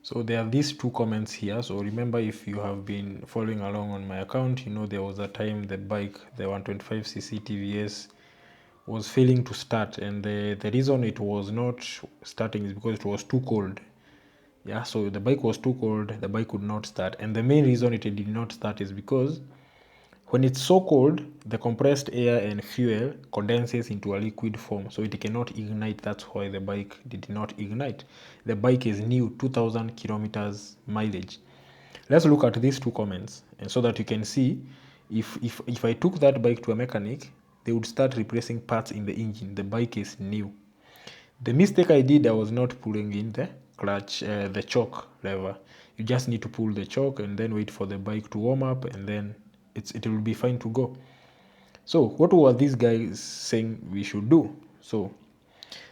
So there are these two comments here. So remember, if you have been following along on my account, you know there was a time the bike, the 125cc TVS, was failing to start, and the reason it was not starting is because it was too cold. Yeah, so the bike was too cold, the bike could not start, and the main reason it did not start is because when it's so cold, the compressed air and fuel condenses into a liquid form, so it cannot ignite. That's why the bike did not ignite. The bike is new, 2000 kilometers mileage. Let's look at these two comments, and so that you can see if I took that bike to a mechanic, they would start replacing parts in the engine. The bike is new. The mistake I did, I was not pulling in the clutch, the choke lever. You just need to pull the choke and then wait for the bike to warm up, and then it will be fine to go. So what were these guys saying we should do? So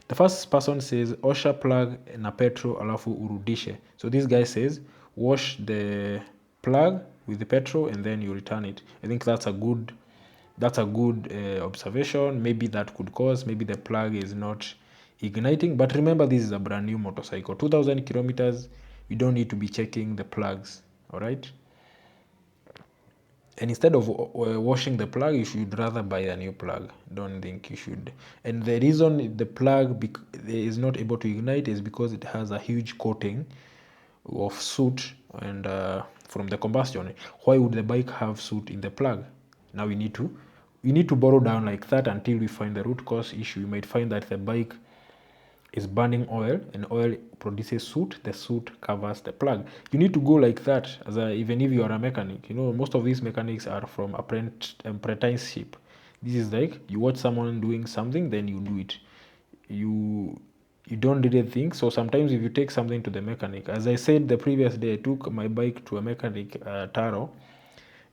the first person says osha plug na petrol alafu urudishe. So this guy says wash the plug with the petrol and then you return it. I think that's a good observation. Maybe that could cause, maybe the plug is not igniting, but remember this is a brand new motorcycle, 2000 kilometers. You don't need to be checking the plugs. All right, and instead of washing the plug, you should rather buy a new plug. Don't think you should. And the reason the plug is not able to ignite is because it has a huge coating of soot and from the combustion. Why would the bike have soot in the plug? Now we need to borrow down like that until we find the root cause issue. You might find that the bike is burning oil, and oil produces soot. The soot covers the plug. You need to go like that even if you are a mechanic. You know, most of these mechanics are from apprenticeship. This is like you watch someone doing something, then you do it. You don't really think. So sometimes if you take something to the mechanic, as I said the previous day, I took my bike to a mechanic, Taro,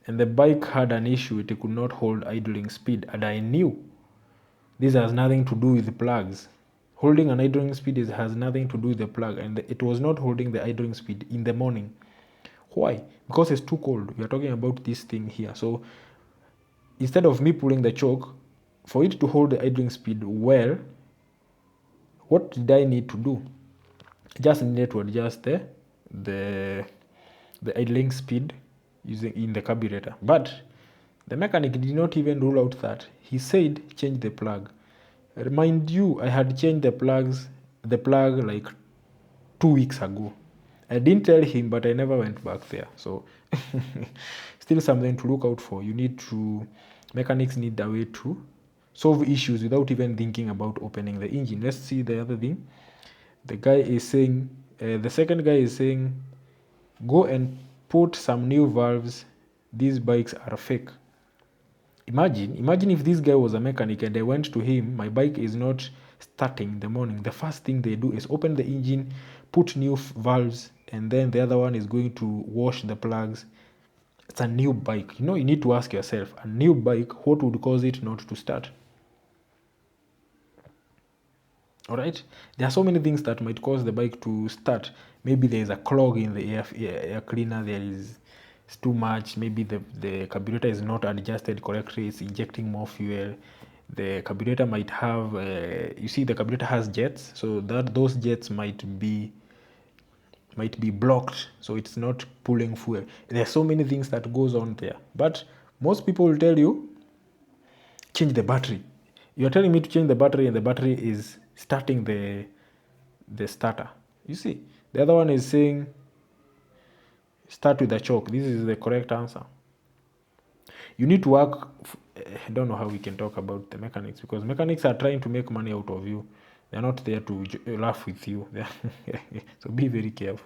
and the bike had an issue. It could not hold idling speed, and I knew this has nothing to do with the plugs. Holding an idling speed has nothing to do with the plug, and it was not holding the idling speed in the morning. Why? Because it's too cold. We are talking about this thing here. So instead of me pulling the choke, for it to hold the idling speed well, what did I need to do? Just needed to adjust the idling speed using in the carburetor. But the mechanic did not even rule out that. He said change the plug. Remind you, I had changed the plug like 2 weeks ago. I didn't tell him, but I never went back there. So still something to look out for. Mechanics need a way to solve issues without even thinking about opening the engine. Let's see the other thing. The second guy is saying, go and put some new valves. These bikes are fake. Imagine if this guy was a mechanic and I went to him, my bike is not starting in the morning. The first thing they do is open the engine, put new valves, and then the other one is going to wash the plugs. It's a new bike. You know, you need to ask yourself, a new bike, what would cause it not to start? All right, there are so many things that might cause the bike to start. Maybe there is a clog in the air cleaner. It's too much. Maybe the carburetor is not adjusted correctly. It's injecting more fuel. The carburetor might have the carburetor has jets, so those jets might be blocked, so it's not pulling fuel. There are so many things that goes on there, but most people will tell you change the battery. You're telling me to change the battery, and the battery is starting the starter. You see, the other one is saying start with the choke. This is the correct answer. You need to work. I don't know how we can talk about the mechanics, because mechanics are trying to make money out of you. They're not there to laugh with you. So be very careful.